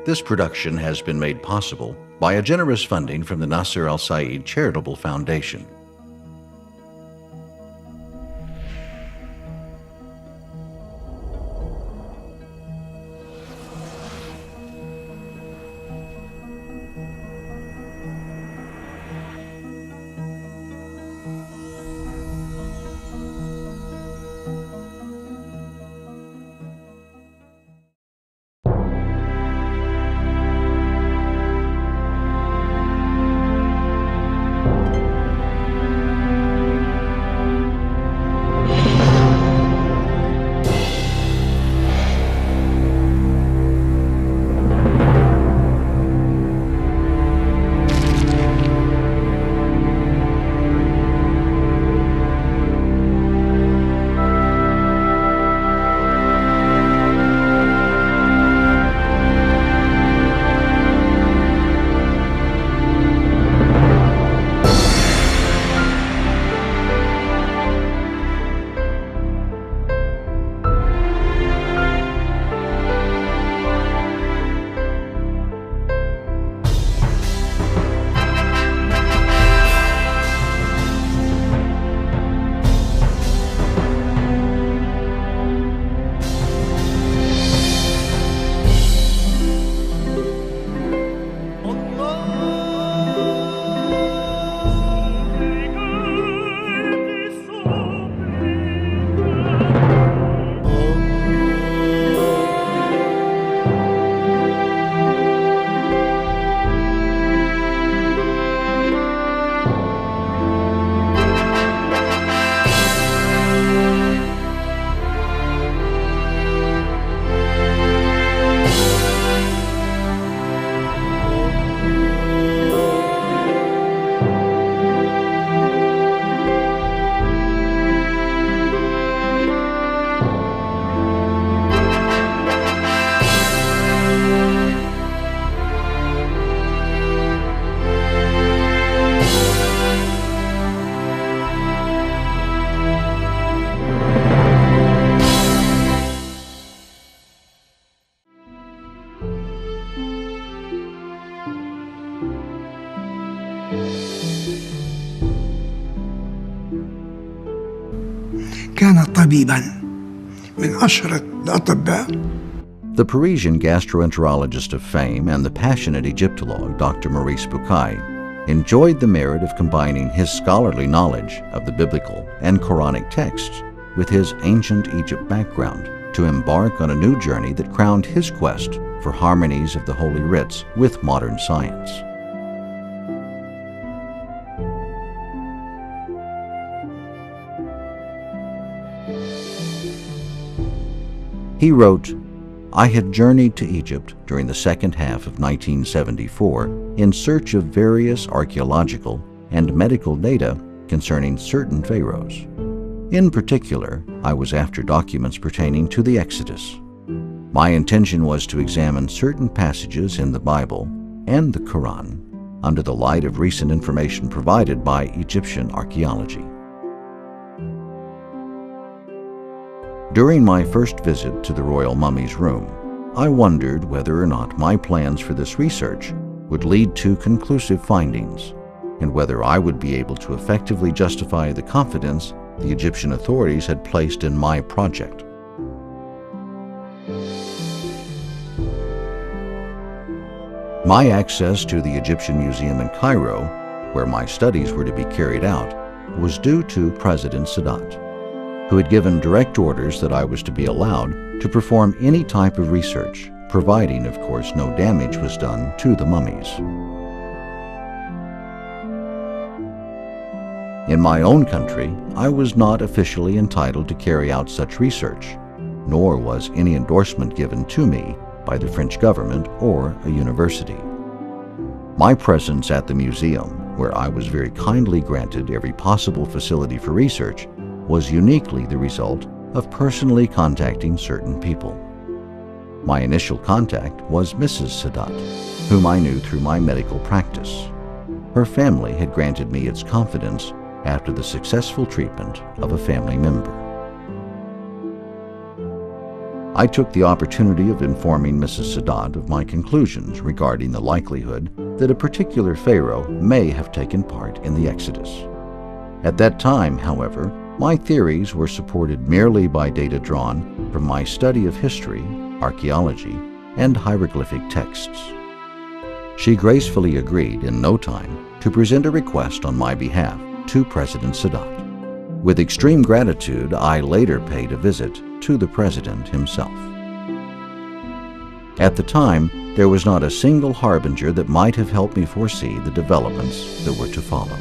This production has been made possible by a generous funding from the Nasser Al-Said Charitable Foundation. كان طبيباً من أشهر الأطباء. The Parisian gastroenterologist of fame and the passionate Egyptologist Dr. Maurice Bucaille enjoyed the merit of combining his scholarly knowledge of the biblical and Quranic texts with his ancient Egypt background to embark on a new journey that crowned his quest for harmonies of the Holy Writs with modern science. He wrote, "I had journeyed to Egypt during the second half of 1974 in search of various archaeological and medical data concerning certain pharaohs. In particular, I was after documents pertaining to the Exodus. My intention was to examine certain passages in the Bible and the Quran under the light of recent information provided by Egyptian archaeology. During my first visit to the royal mummy's room, I wondered whether or not my plans for this research would lead to conclusive findings, and whether I would be able to effectively justify the confidence the Egyptian authorities had placed in my project. My access to the Egyptian Museum in Cairo, where my studies were to be carried out, was due to President Sadat, who had given direct orders that I was to be allowed to perform any type of research, providing, of course, no damage was done to the mummies. In my own country, I was not officially entitled to carry out such research, nor was any endorsement given to me by the French government or a university. My presence at the museum, where I was very kindly granted every possible facility for research, was uniquely the result of personally contacting certain people. My initial contact was Mrs. Sadat, whom I knew through my medical practice. Her family had granted me its confidence after the successful treatment of a family member. I took the opportunity of informing Mrs. Sadat of my conclusions regarding the likelihood that a particular pharaoh may have taken part in the Exodus. At that time, however, my theories were supported merely by data drawn from my study of history, archaeology, and hieroglyphic texts. She gracefully agreed in no time to present a request on my behalf to President Sadat. With extreme gratitude, I later paid a visit to the President himself. At the time, there was not a single harbinger that might have helped me foresee the developments that were to follow.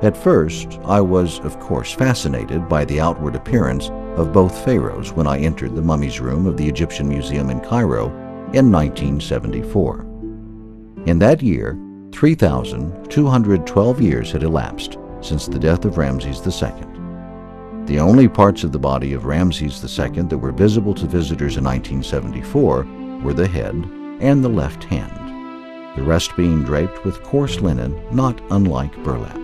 At first, I was, of course, fascinated by the outward appearance of both pharaohs when I entered the mummies room of the Egyptian Museum in Cairo in 1974. In that year, 3,212 years had elapsed since the death of Ramses II. The only parts of the body of Ramses II that were visible to visitors in 1974 were the head and the left hand, the rest being draped with coarse linen not unlike burlap.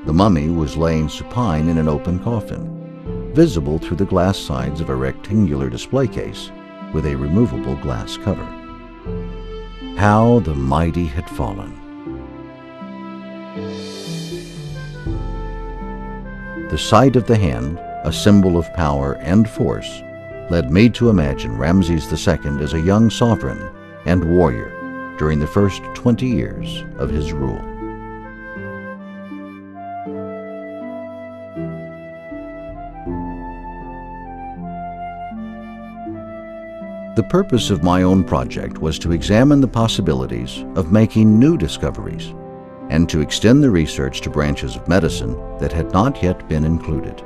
The mummy was laying supine in an open coffin, visible through the glass sides of a rectangular display case with a removable glass cover. How the mighty had fallen! The sight of the hand, a symbol of power and force, led me to imagine Ramses II as a young sovereign and warrior during the first 20 years of his rule. The purpose of my own project was to examine the possibilities of making new discoveries and to extend the research to branches of medicine that had not yet been included.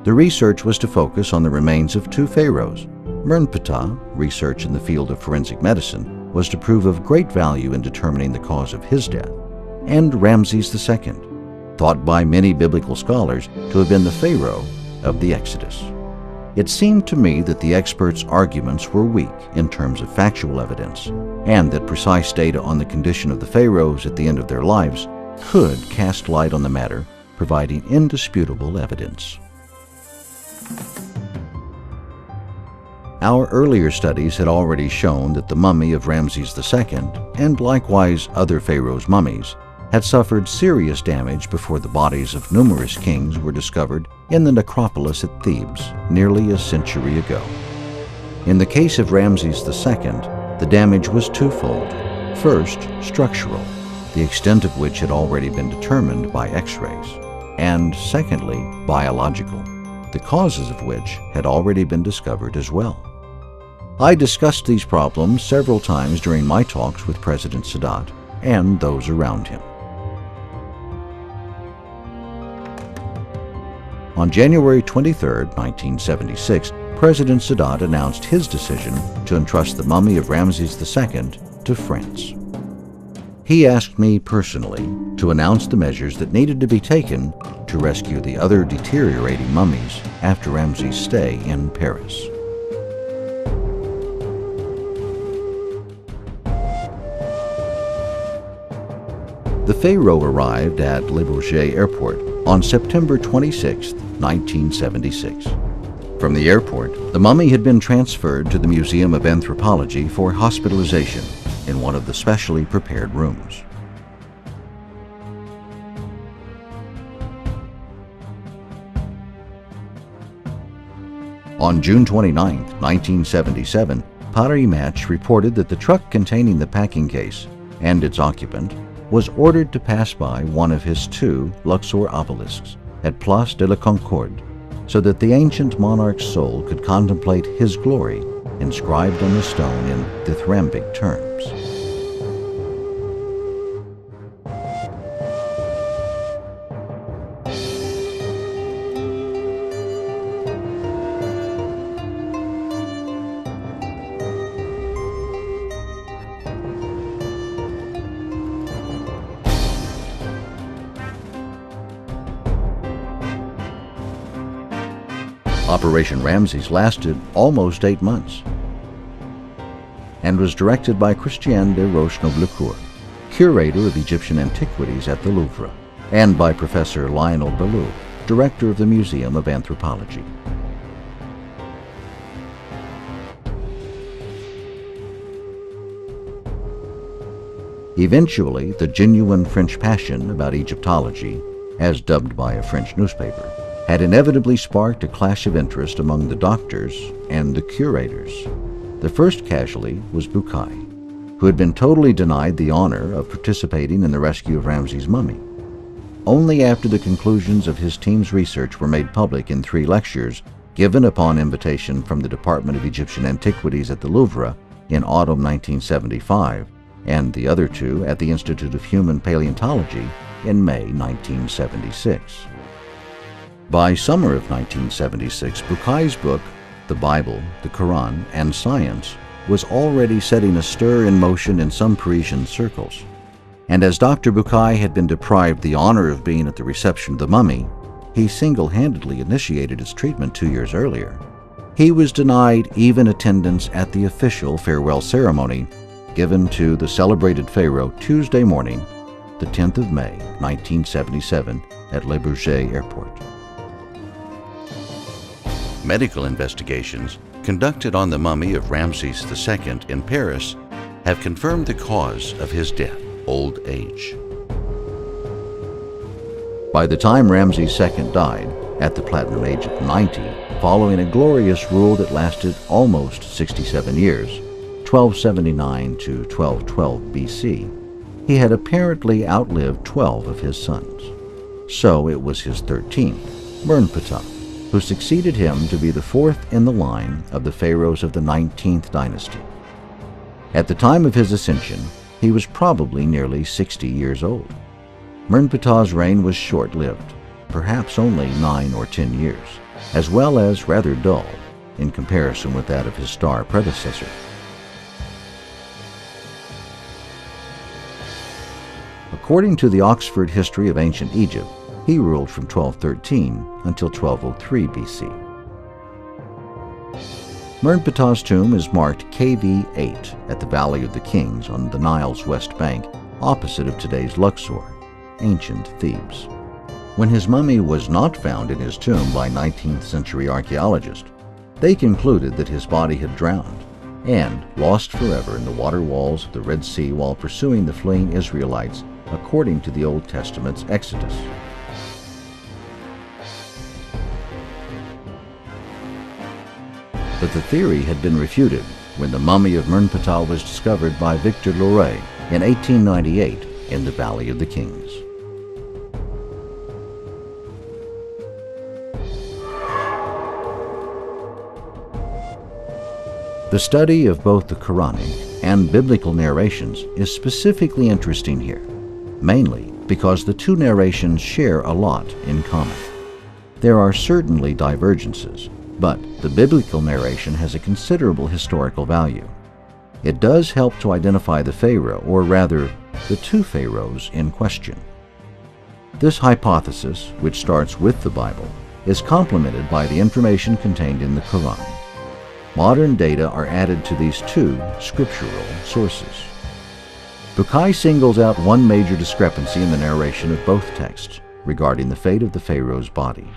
The research was to focus on the remains of two pharaohs. Mernptah, research in the field of forensic medicine, was to prove of great value in determining the cause of his death, and Ramses II, thought by many biblical scholars to have been the pharaoh of the Exodus. It seemed to me that the experts' arguments were weak in terms of factual evidence, and that precise data on the condition of the pharaohs at the end of their lives could cast light on the matter, providing indisputable evidence. Our earlier studies had already shown that the mummy of Ramses II, and likewise other pharaohs' mummies, had suffered serious damage before the bodies of numerous kings were discovered in the necropolis at Thebes nearly a century ago. In the case of Ramses II, the damage was twofold. First, structural, the extent of which had already been determined by X-rays, and secondly, biological, the causes of which had already been discovered as well. I discussed these problems several times during my talks with President Sadat and those around him. On January 23, 1976, President Sadat announced his decision to entrust the mummy of Ramses II to France. He asked me personally to announce the measures that needed to be taken to rescue the other deteriorating mummies after Ramses' stay in Paris. The pharaoh arrived at Le Bourget Airport on September 26, 1976. From the airport, the mummy had been transferred to the Museum of Anthropology for hospitalization in one of the specially prepared rooms. On June 29, 1977, Paris Match reported that the truck containing the packing case and its occupant was ordered to pass by one of his two Luxor obelisks at Place de la Concorde, so that the ancient monarch's soul could contemplate his glory inscribed on the stone in dithyrambic terms. Operation Ramses lasted almost 8 months and was directed by Christian de Roche-Noblecourt, curator of Egyptian antiquities at the Louvre, and by Professor Lionel Bellew, director of the Museum of Anthropology. Eventually, the genuine French passion about Egyptology, as dubbed by a French newspaper, had inevitably sparked a clash of interest among the doctors and the curators. The first casualty was Bukai, who had been totally denied the honor of participating in the rescue of Ramses' mummy. Only after the conclusions of his team's research were made public in 3 lectures given upon invitation from the Department of Egyptian Antiquities at the Louvre in autumn 1975, and the other 2 at the Institute of Human Paleontology in May 1976. By summer of 1976, Bukai's book, The Bible, the Quran, and Science, was already setting a stir in motion in some Parisian circles. And as Dr. Bukai had been deprived the honor of being at the reception of the mummy, he single-handedly initiated its treatment 2 years earlier. He was denied even attendance at the official farewell ceremony given to the celebrated pharaoh Tuesday morning, the 10th of May, 1977, at Le Bourget Airport. Medical investigations conducted on the mummy of Ramses II in Paris have confirmed the cause of his death, old age. By the time Ramses II died, at the platinum age of 90, following a glorious rule that lasted almost 67 years, 1279 to 1212 BC, he had apparently outlived 12 of his sons. So it was his 13th, Mernptah, who succeeded him to be the 4th in the line of the pharaohs of the 19th dynasty. At the time of his ascension, he was probably nearly 60 years old. Mernptah's reign was short-lived, perhaps only 9 or 10 years, as well as rather dull in comparison with that of his star predecessor. According to the Oxford History of Ancient Egypt, he ruled from 1213 until 1203 BC. Mernptah's tomb is marked KV 8 at the Valley of the Kings on the Nile's west bank, opposite of today's Luxor, ancient Thebes. When his mummy was not found in his tomb by 19th century archaeologists, they concluded that his body had drowned and lost forever in the water walls of the Red Sea while pursuing the fleeing Israelites according to the Old Testament's Exodus. But the theory had been refuted when the mummy of Mernptah was discovered by Victor Loret in 1898 in the Valley of the Kings. The study of both the Quranic and biblical narrations is specifically interesting here, mainly because the 2 narrations share a lot in common. There are certainly divergences, but the biblical narration has a considerable historical value. It does help to identify the pharaoh, or rather, the 2 pharaohs in question. This hypothesis, which starts with the Bible, is complemented by the information contained in the Quran. Modern data are added to these 2 scriptural sources. Bukai singles out one major discrepancy in the narration of both texts regarding the fate of the pharaoh's body.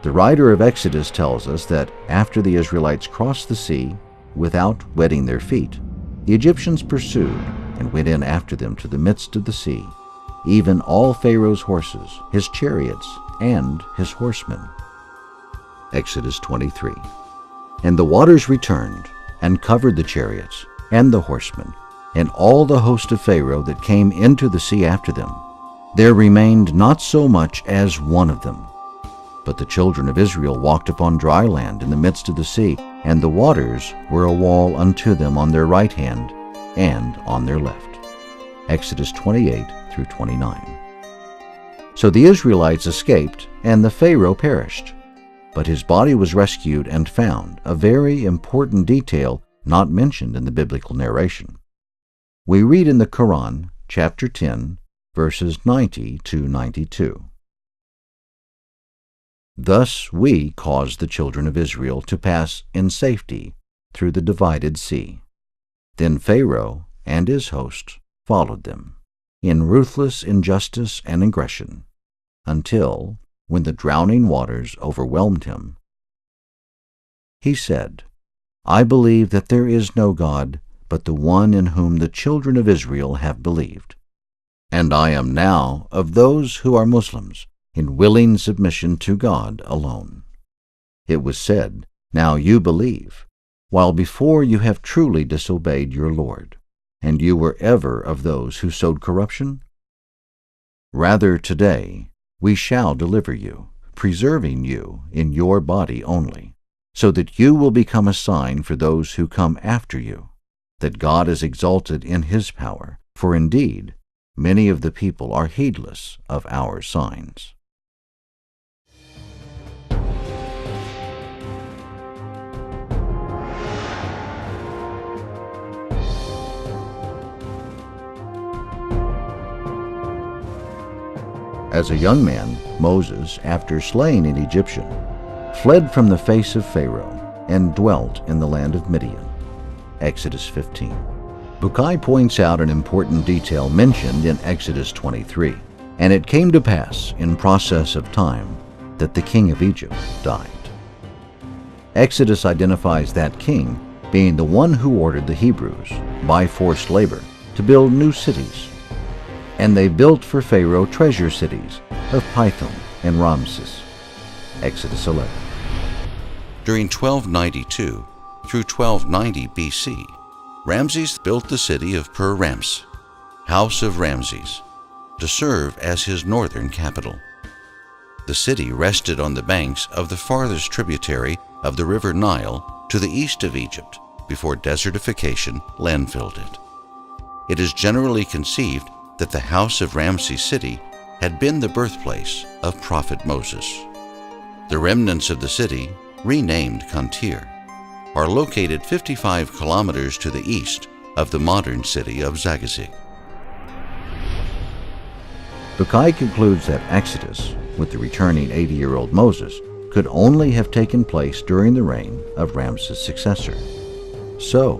The writer of Exodus tells us that after the Israelites crossed the sea without wetting their feet, the Egyptians pursued and went in after them to the midst of the sea, even all Pharaoh's horses, his chariots, and his horsemen. Exodus 23. And the waters returned and covered the chariots and the horsemen and all the host of Pharaoh that came into the sea after them. There remained not so much as one of them. But the children of Israel walked upon dry land in the midst of the sea, and the waters were a wall unto them on their right hand and on their left. Exodus 28 through 29. So the Israelites escaped, and the Pharaoh perished. But his body was rescued and found, a very important detail not mentioned in the biblical narration. We read in the Quran, chapter 10, verses 90 to 92. Thus we caused the children of Israel to pass in safety through the divided sea. Then Pharaoh and his host followed them, in ruthless injustice and aggression, until, when the drowning waters overwhelmed him, he said, I believe that there is no God but the one in whom the children of Israel have believed. And I am now of those who are Muslims, in willing submission to God alone. It was said, Now you believe, while before you have truly disobeyed your Lord, and you were ever of those who sowed corruption? Rather today we shall deliver you, preserving you in your body only, so that you will become a sign for those who come after you, that God is exalted in his power, for indeed many of the people are heedless of our signs. As a young man, Moses, after slaying an Egyptian, fled from the face of Pharaoh and dwelt in the land of Midian. Exodus 15. Bukai points out an important detail mentioned in Exodus 23. And it came to pass in process of time that the king of Egypt died. Exodus identifies that king being the one who ordered the Hebrews, by forced labor, to build new cities. And they built for Pharaoh treasure cities of Pithom and Ramses. Exodus 11. During 1292 through 1290 BC, Ramses built the city of Pur-Ramses, House of Ramses, to serve as his northern capital. The city rested on the banks of the farthest tributary of the river Nile to the east of Egypt before desertification landfilled it. It is generally conceived that the House of Ramses city had been the birthplace of Prophet Moses. The remnants of the city, renamed Kantir, are located 55 kilometers to the east of the modern city of Zagazig. Bukai concludes that Exodus, with the returning 80-year-old Moses, could only have taken place during the reign of Ramses' successor. So,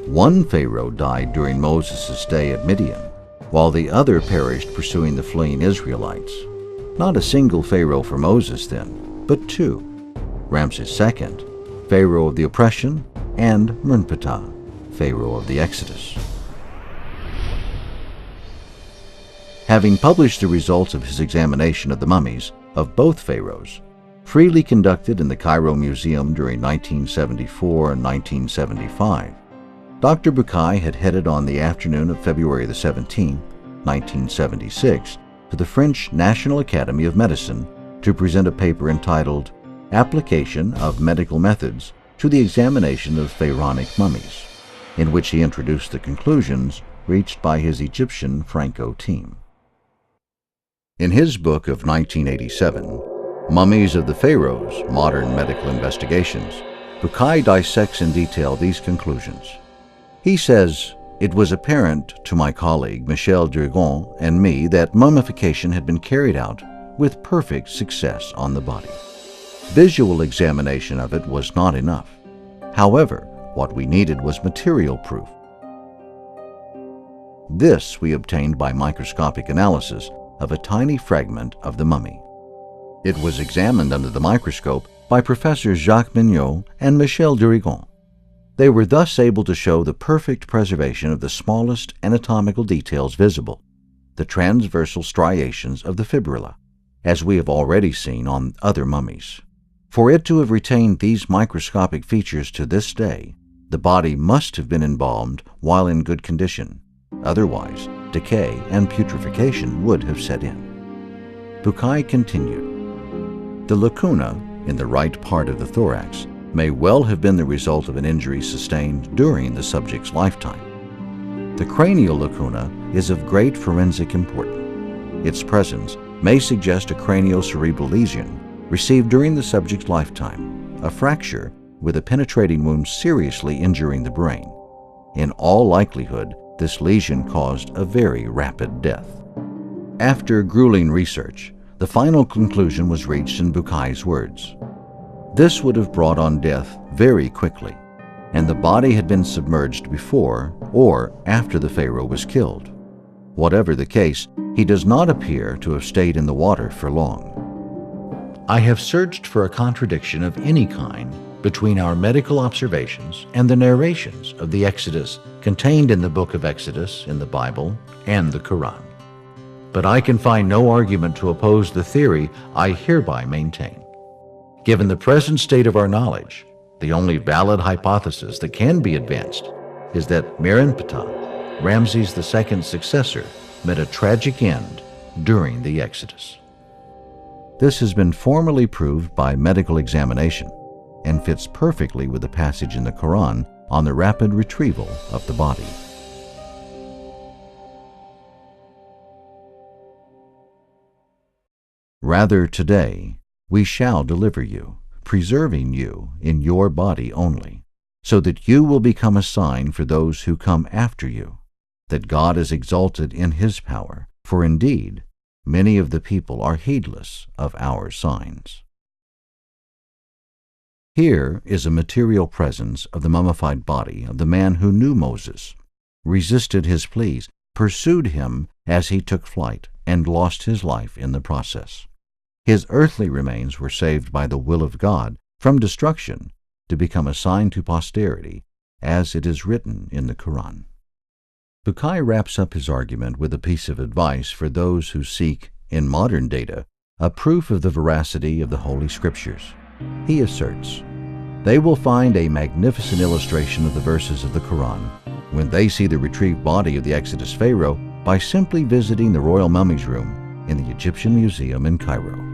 one Pharaoh died during Moses' stay at Midian, while the other perished pursuing the fleeing Israelites. Not a single Pharaoh for Moses then, but two: Ramses II, Pharaoh of the oppression, and Mernptah, Pharaoh of the Exodus. Having published the results of his examination of the mummies of both pharaohs, freely conducted in the Cairo Museum during 1974 and 1975, Dr. Bukai had headed on the afternoon of February 17, 1976, to the French National Academy of Medicine to present a paper entitled Application of Medical Methods to the Examination of Pharaonic Mummies, in which he introduced the conclusions reached by his Egyptian Franco team. In his book of 1987, Mummies of the Pharaohs, Modern Medical Investigations, Bukai dissects in detail these conclusions. He says, "It was apparent to my colleague Michel Durgon and me that mummification had been carried out with perfect success on the body. Visual examination of it was not enough. However, what we needed was material proof. This we obtained by microscopic analysis of a tiny fragment of the mummy. It was examined under the microscope by Professors Jacques Mignot and Michel Durgon. They were thus able to show the perfect preservation of the smallest anatomical details visible, the transversal striations of the fibrilla, as we have already seen on other mummies. For it to have retained these microscopic features to this day, the body must have been embalmed while in good condition. Otherwise, decay and putrefaction would have set in." Bukai continued, "The lacuna in the right part of the thorax may well have been the result of an injury sustained during the subject's lifetime. The cranial lacuna is of great forensic importance. Its presence may suggest a craniocerebral lesion received during the subject's lifetime, a fracture with a penetrating wound seriously injuring the brain. In all likelihood, this lesion caused a very rapid death." After grueling research, the final conclusion was reached in Bukai's words. This would have brought on death very quickly, and the body had been submerged before or after the Pharaoh was killed. Whatever the case, he does not appear to have stayed in the water for long. I have searched for a contradiction of any kind between our medical observations and the narrations of the Exodus contained in the book of Exodus in the Bible and the Quran. But I can find no argument to oppose the theory I hereby maintain. Given the present state of our knowledge, the only valid hypothesis that can be advanced is that Merenptah, Ramses II's successor, met a tragic end during the Exodus. This has been formally proved by medical examination and fits perfectly with the passage in the Quran on the rapid retrieval of the body. Rather today, we shall deliver you, preserving you in your body only, so that you will become a sign for those who come after you, that God is exalted in his power, for indeed, many of the people are heedless of our signs. Here is a material presence of the mummified body of the man who knew Moses, resisted his pleas, pursued him as he took flight, and lost his life in the process. His earthly remains were saved by the will of God from destruction to become a sign to posterity, as it is written in the Quran. Bukai wraps up his argument with a piece of advice for those who seek, in modern data, a proof of the veracity of the Holy Scriptures. He asserts, they will find a magnificent illustration of the verses of the Quran when they see the retrieved body of the Exodus Pharaoh by simply visiting the Royal Mummies Room in the Egyptian Museum in Cairo.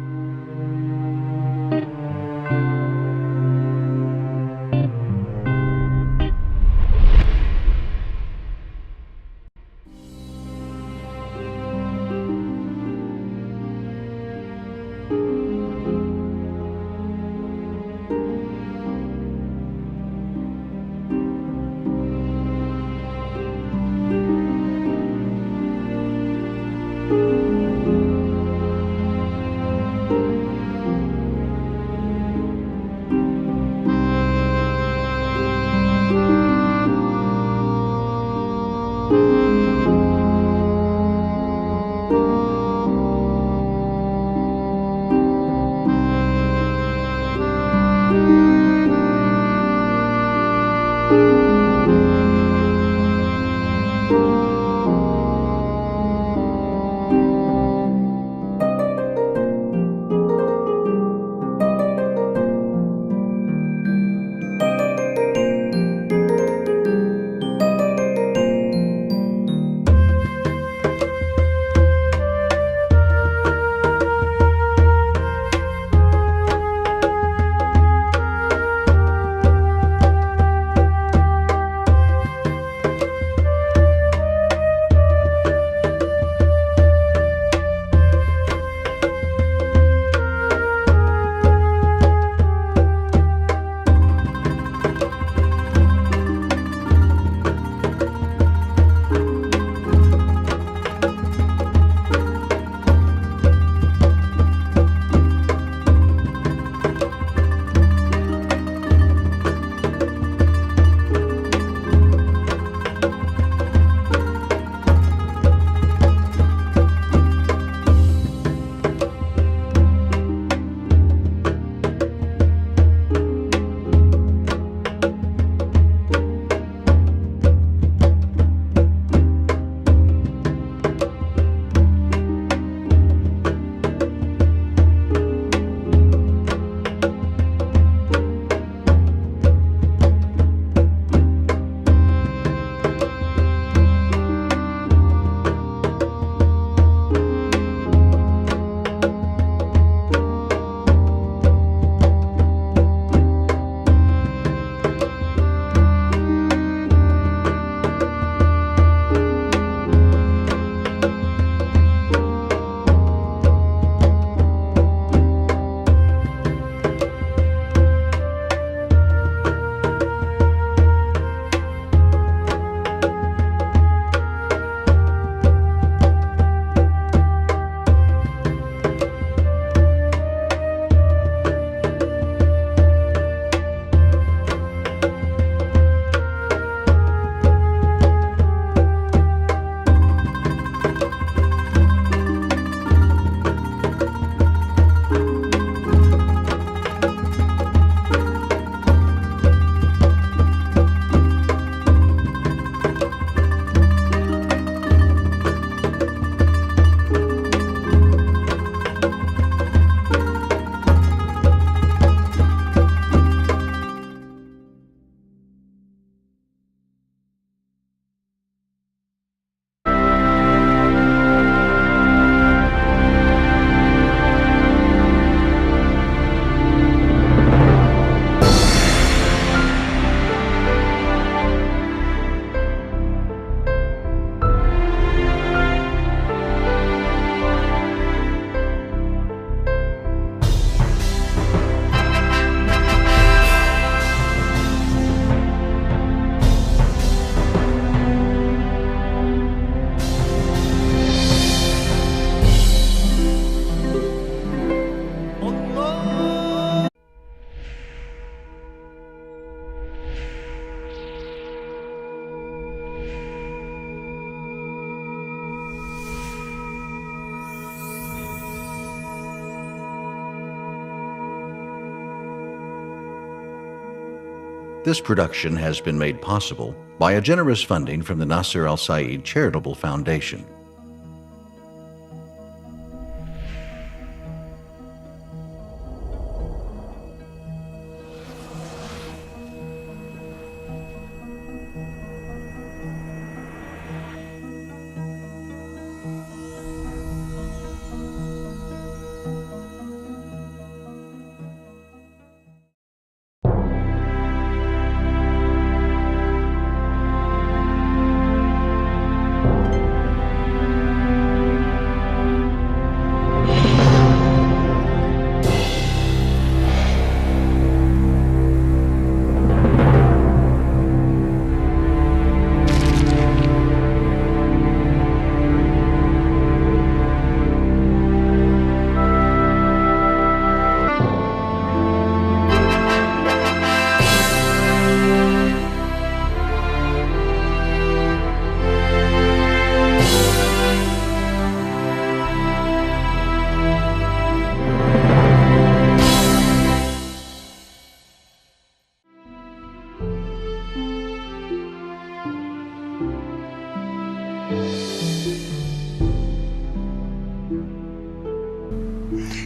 This production has been made possible by a generous funding from the Nasser Al-Said Charitable Foundation.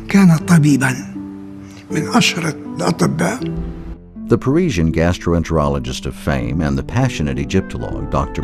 كان طبيبا من أشهر الأطباء. The Parisian gastroenterologist of fame and the passionate Egyptologist, Dr.